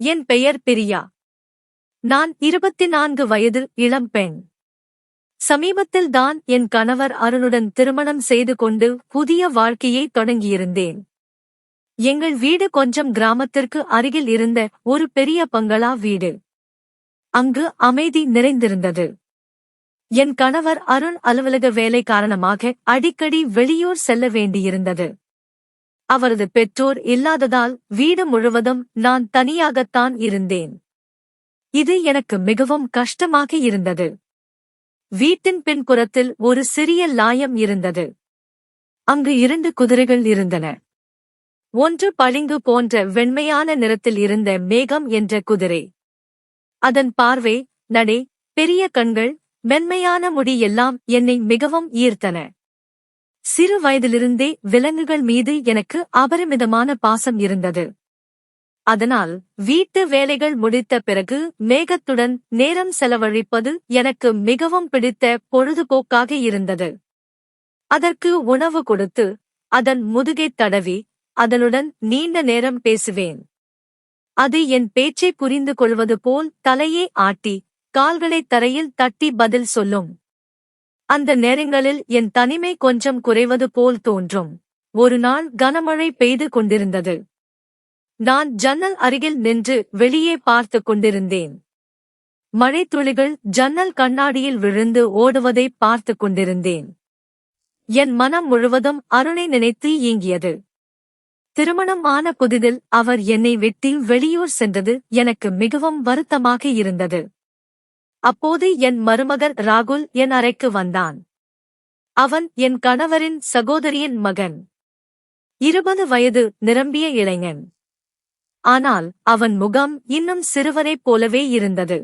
என் பெயர் பிரியா. நான் 24 வயது இளம்பெண். சமீபத்தில் தான் என் கணவர் அருணுடன் திருமணம் செய்து கொண்டு புதிய வாழ்க்கையை தொடங்கியிருந்தேன். எங்கள் வீடு கொஞ்சம் கிராமத்திற்கு அருகில் இருந்த ஒரு பெரிய பங்களா வீடு. அங்கு அமைதி நிறைந்திருந்தது. என் கணவர் அருண் அலுவலக வேலை காரணமாக அடிக்கடி வெளியூர் செல்ல வேண்டியிருந்தது. அவரது பெற்றோர் இல்லாததால் வீடு முழுவதும் நான் தனியாகத்தான் இருந்தேன். இது எனக்கு மிகவும் கஷ்டமாக இருந்தது. வீட்டின் பின்புறத்தில் ஒரு சிறிய லாயம் இருந்தது. அங்கு 2 குதிரைகள் இருந்தன. ஒன்று பளிங்கு போன்ற வெண்மையான நிறத்தில் இருந்த மேகம் என்ற குதிரை. அதன் பார்வை, நடை, பெரிய கண்கள், மென்மையான முடி எல்லாம் என்னை மிகவும் ஈர்த்தன. சிறு வயதிலிருந்தே விலங்குகள் மீது எனக்கு அபரிமிதமான பாசம் இருந்தது. அதனால் வீட்டு வேலைகள் முடித்த பிறகு மேகத்துடன் நேரம் செலவழிப்பது எனக்கு மிகவும் பிடித்த பொழுதுபோக்காக இருந்தது. அதற்கு உணவு கொடுத்து, அதன் முதுகைத் தடவி, அதனுடன் நீண்ட நேரம் பேசுவேன். அது என் பேச்சை புரிந்து கொள்வது போல் தலையை ஆட்டி, கால்களைத் தரையில் தட்டி பதில் சொல்லும். அந்த நேரங்களில் என் தனிமை கொஞ்சம் குறைவது போல் தோன்றும். ஒரு நாள் கனமழை பெய்து கொண்டிருந்தது. நான் ஜன்னல் அருகில் நின்று வெளியே பார்த்து கொண்டிருந்தேன். மழைத்துளிகள் ஜன்னல் கண்ணாடியில் விழுந்து ஓடுவதை பார்த்து கொண்டிருந்தேன். என் மனம் முழுவதும் அருணை நினைத்து ஏங்கியது. திருமணம் ஆன புதிதில் அவர் என்னை விட்டு வெளியூர் சென்றது எனக்கு மிகவும் வருத்தமாக இருந்தது. அப்போது என் மருமகன் ராகுல் என் அறைக்கு வந்தான். அவன் என் கணவரின் சகோதரியின் மகன். 20 வயது நிரம்பிய இளைஞன். ஆனால் அவன் முகம் இன்னும் சிறுவனைப் போலவே இருந்தது.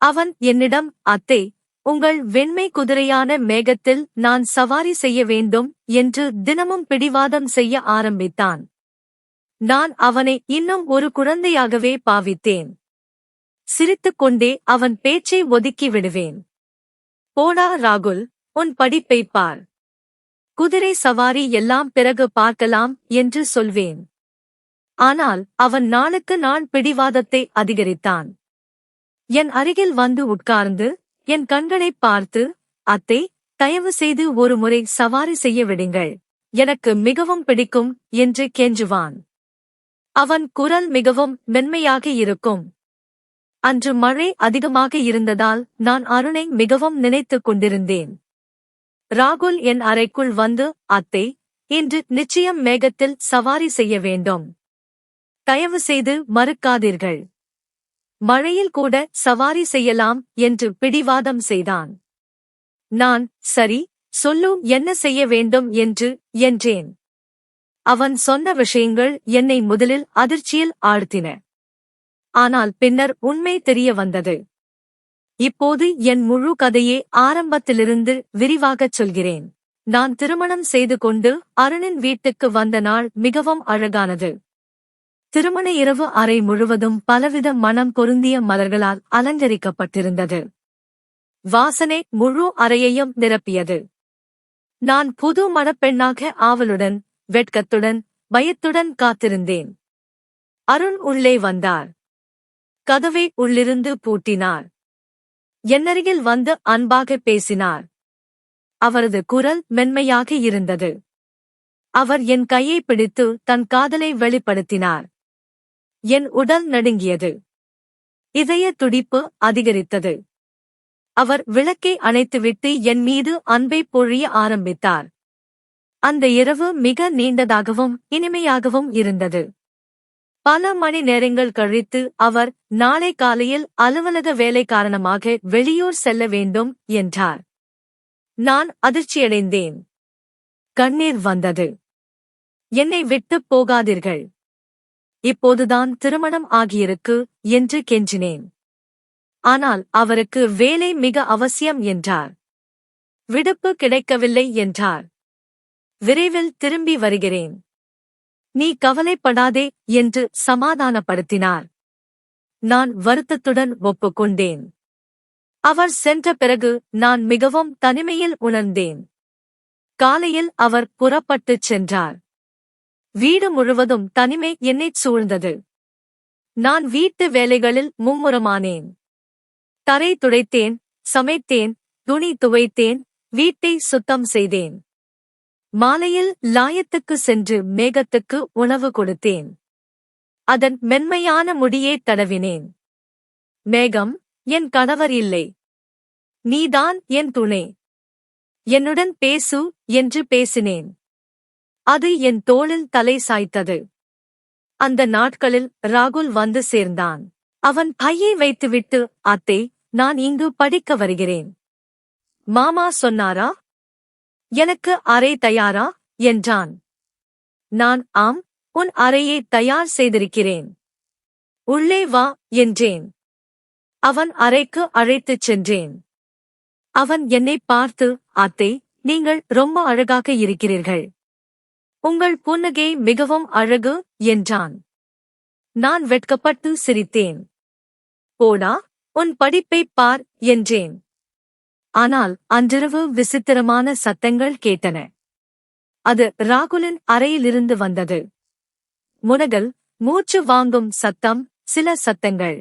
அவன் என்னிடம், அத்தை, உங்கள் வெண்மை குதிரையான மேகத்தில் நான் சவாரி செய்ய வேண்டும் என்று தினமும் பிடிவாதம் செய்ய ஆரம்பித்தான். நான் அவனை இன்னும் ஒரு குழந்தையாகவே பாவித்தேன். சிரித்துக்கொண்டே அவன் பேச்சை ஒதுக்கி விடுவேன். போடா ராகுல், உன் படிப்பைப் பார். குதிரை சவாரி எல்லாம் பிறகு பார்க்கலாம் என்று சொல்வேன். ஆனால் அவன் நாளுக்கு நாள் பிடிவாதத்தை அதிகரித்தான். என் அருகில் வந்து உட்கார்ந்து, என் கண்களைப் பார்த்து, அத்தை, தயவு செய்து ஒரு முறை சவாரி செய்ய விடுங்கள், எனக்கு மிகவும் பிடிக்கும் என்று கெஞ்சுவான். அவன் குரல் மிகவும் மென்மையாக இருக்கும். அன்று மழை அதிகமாக இருந்ததால் நான் அருணை மிகவும் நினைத்துக் கொண்டிருந்தேன். ராகுல் என் அறைக்குள் வந்து, அத்தை, இன்று நிச்சயம் மேகத்தில் சவாரி செய்ய வேண்டும். தயவு செய்து மறுக்காதீர்கள். மழையில் கூட சவாரி செய்யலாம் என்று பிடிவாதம் செய்தான். நான், சரி, சொல்லு, என்ன செய்ய வேண்டும் என்றேன். அவன் சொன்ன விஷயங்கள் என்னை முதலில் அதிர்ச்சியில் ஆழ்த்தின. ஆனால் பின்னர் உண்மை தெரிய வந்தது. இப்போது என் முழு கதையே ஆரம்பத்திலிருந்து விரிவாகச் சொல்கிறேன். நான் திருமணம் செய்து கொண்டு அருணின் வீட்டுக்கு வந்த நாள் மிகவும் அழகானது. திருமண இரவு அறை முழுவதும் பலவித மனம் பொருந்திய மலர்களால் அலங்கரிக்கப்பட்டிருந்தது. வாசனை முழு அறையையும் நிரப்பியது. நான் புது மணப்பெண்ணாக ஆவலுடன், வெட்கத்துடன், பயத்துடன் காத்திருந்தேன். அருண் உள்ளே வந்தார். கதவை உள்ளிருந்து பூட்டினார். என்னருகில் வந்து அன்பாக பேசினார். அவரது குரல் மென்மையாக இருந்தது. அவர் என் கையை பிடித்து தன் காதலை வெளிப்படுத்தினார். என் உடல் நடுங்கியது. இதய துடிப்பு அதிகரித்தது. அவர் விளக்கை அணைத்துவிட்டு என் மீது அன்பை பொழிய ஆரம்பித்தார். அந்த இரவு மிக நீண்டதாகவும் இனிமையாகவும் இருந்தது. பல மணி நேரங்கள் கழித்து அவர் நாளை காலையில் அலுவலக வேலை காரணமாக வெளியூர் செல்ல வேண்டும் என்றார். நான் அதிர்ச்சியடைந்தேன். கண்ணீர் வந்தது. என்னை விட்டுப் போகாதீர்கள். இப்போதுதான் திருமணம் ஆகியிருக்கு என்று கெஞ்சினேன். ஆனால் அவருக்கு வேலை மிக அவசியம் என்றார். விடுப்பு கிடைக்கவில்லை என்றார். விரைவில் திரும்பி வருகிறேன். நீ கவலைப்படாதே என்று சமாதானப்படுத்தினார். நான் வருத்தத்துடன் ஒப்புக்கொண்டேன். அவர் சென்ற பிறகு நான் மிகவும் தனிமையில் உணர்ந்தேன். காலையில் அவர் புறப்பட்டுச் சென்றார். வீடு முழுவதும் தனிமை என்னைச் சூழ்ந்தது. நான் வீட்டு வேலைகளில் மும்முரமானேன். தரை துடைத்தேன், சமைத்தேன், துணி துவைத்தேன், வீட்டை சுத்தம் செய்தேன். மாலையில் லாயத்துக்கு சென்று மேகத்துக்கு உணவு கொடுத்தேன். அதன் மென்மையான முடியே தடவினேன். மேகம், என் கணவர் இல்லை. நீதான் என் துணை. என்னுடன் பேசு என்று பேசினேன். அது என் தோளில் தலை சாய்த்தது. அந்த நாட்களில் ராகுல் வந்து சேர்ந்தான். அவன் பையை வைத்துவிட்டு, அத்தை, நான் இங்கு படிக்க வருகிறேன். மாமா சொன்னாரா? எனக்கு அறை தயாரா என்றான். நான் ஆம், உன் அறையை தயார் செய்திருக்கிறேன். உள்ளே வா என்றேன். அவன் அறைக்கு அழைத்துச் சென்றேன். அவன் என்னை பார்த்து, அத்தை, நீங்கள் ரொம்ப அழகாக இருக்கிறீர்கள். உங்கள் புன்னகை மிகவும் அழகு என்றான். நான் வெட்கப்பட்டு சிரித்தேன். போடா, உன் படிப்பைப் பார் என்றேன். ஆனால் அன்றிரவு விசித்திரமான சத்தங்கள் கேட்டன. அது ராகுலின் அறையிலிருந்து வந்தது. முனகல், மூச்சு வாங்கும் சத்தம், சில சத்தங்கள்.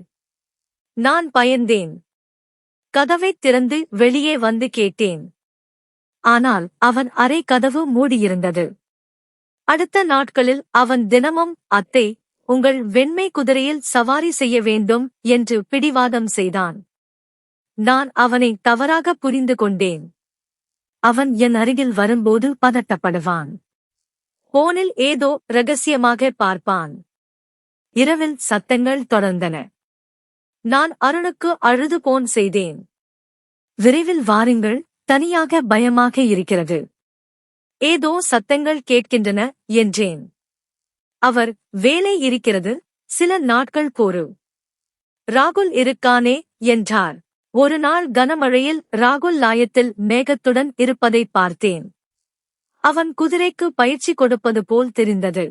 நான் பயந்தேன். கதவைத் திறந்து வெளியே வந்து கேட்டேன். ஆனால் அவன் அறை கதவு மூடியிருந்தது. அடுத்த நாட்களில் அவன் தினமும், அத்தை, உங்கள் வெண்மை குதிரையில் சவாரி செய்ய வேண்டும் என்று பிடிவாதம் செய்தான். நான் அவனை தவறாக புரிந்து கொண்டேன். அவன் என் அருகில் வரும்போது பதட்டப்படுவான். போனில் ஏதோ ரகசியமாக பார்ப்பான். இரவில் சத்தங்கள் தொடர்ந்தன. நான் அருணுக்கு அழுது போன் செய்தேன். விரைவில் வாருங்கள், தனியாக பயமாக இருக்கிறது. ஏதோ சத்தங்கள் கேட்கின்றன என்றேன். அவர், வேலை இருக்கிறது, சில நாட்கள் போரு. ராகுல் இருக்கானே என்றார். ஒரு நாள் கனமழையில் ராகுல் லாயத்தில் மேகத்துடன் இருப்பதை பார்த்தேன். அவன் குதிரைக்கு பயிற்சி கொடுப்பது போல் தெரிந்தது.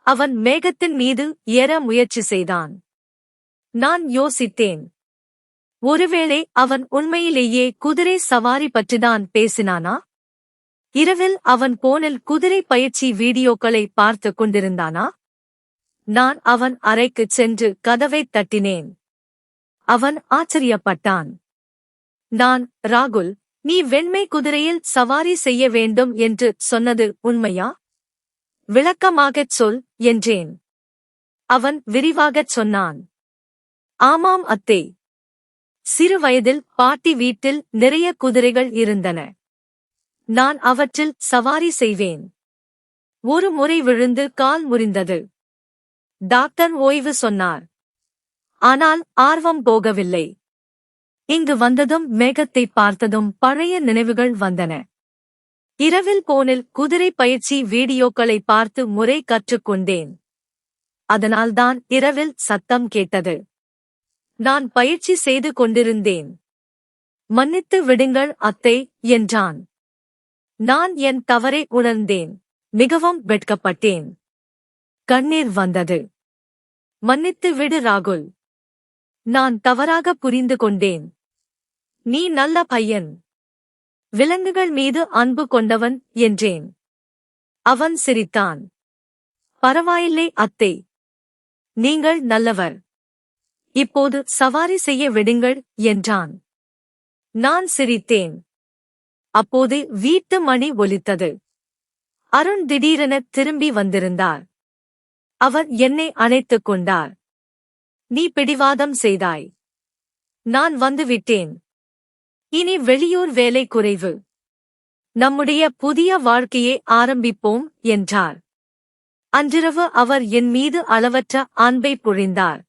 அவன் மேகத்தின் மீது ஏற முயற்சி செய்தான். நான் யோசித்தேன். ஒருவேளை அவன் உண்மையிலேயே குதிரை சவாரி பற்றிதான் பேசினானா? இரவில் அவன் போனில் குதிரை பயிற்சி வீடியோக்களை பார்த்து கொண்டிருந்தானா? நான் அவன் அறைக்குச் சென்று கதவைத் தட்டினேன். அவன் ஆச்சரியப்பட்டான். நான், ராகுல், நீ வெண்மை குதிரையில் சவாரி செய்ய வேண்டும் என்று சொன்னது உண்மையா? விளக்கமாகச் சொல் என்றேன். அவன் விரிவாகச் சொன்னான். ஆமாம் அத்தே. சிறு வயதில் பாட்டி வீட்டில் நிறைய குதிரைகள் இருந்தன. நான் அவற்றில் சவாரி செய்வேன். ஒரு முறை விழுந்து கால் முறிந்தது. டாக்டர் ஓய்வு சொன்னார். ஆனால் ஆர்வம் போகவில்லை. இங்கு வந்ததும் மேகத்தை பார்த்ததும் பழைய நினைவுகள் வந்தன. இரவில் போனில் குதிரை பயிற்சி வீடியோக்களை பார்த்து முறை கற்றுக்கொண்டேன். அதனால்தான் இரவில் சத்தம் கேட்டது. நான் பயிற்சி செய்து கொண்டிருந்தேன். மன்னித்து விடுங்கள் அத்தை என்றான். நான் என் தவறை உணர்ந்தேன். மிகவும் வெட்கப்பட்டேன். கண்ணீர் வந்தது. மன்னித்து விடு ராகுல். நான் தவறாக புரிந்து கொண்டேன். நீ நல்ல பையன். விலங்குகள் மீது அன்பு கொண்டவன் என்றேன். அவன் சிரித்தான். பரவாயில்லை அத்தை. நீங்கள் நல்லவர். இப்போது சவாரி செய்ய விடுங்கள் என்றான். நான் சிரித்தேன். அப்போது வீட்டு மணி ஒலித்தது. அருண் திடீரென திரும்பி வந்திருந்தார். அவர் என்னை அணைத்துக் கொண்டார். நீ பிடிவாதம் செய்தாய். நான் வந்துவிட்டேன். இனி வெளியூர் வேலை குறைவு. நம்முடைய புதிய வாழ்க்கையை ஆரம்பிப்போம் என்றார். அன்றிரவு அவர் என் மீது அளவற்ற அன்பை பொழிந்தார்.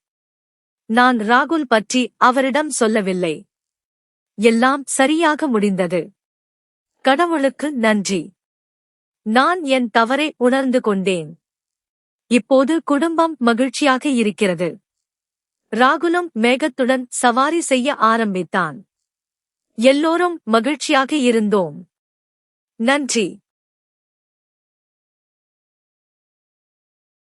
நான் ராகுல் பற்றி அவரிடம் சொல்லவில்லை. எல்லாம் சரியாக முடிந்தது. கடவுளுக்கு நன்றி. நான் என் தவறை உணர்ந்து கொண்டேன். இப்போது குடும்பம் மகிழ்ச்சியாக இருக்கிறது. ராகுலும் மேகத்துடன் சவாரி செய்ய ஆரம்பித்தான். எல்லோரும் மகிழ்ச்சியாக இருந்தோம். நன்றி.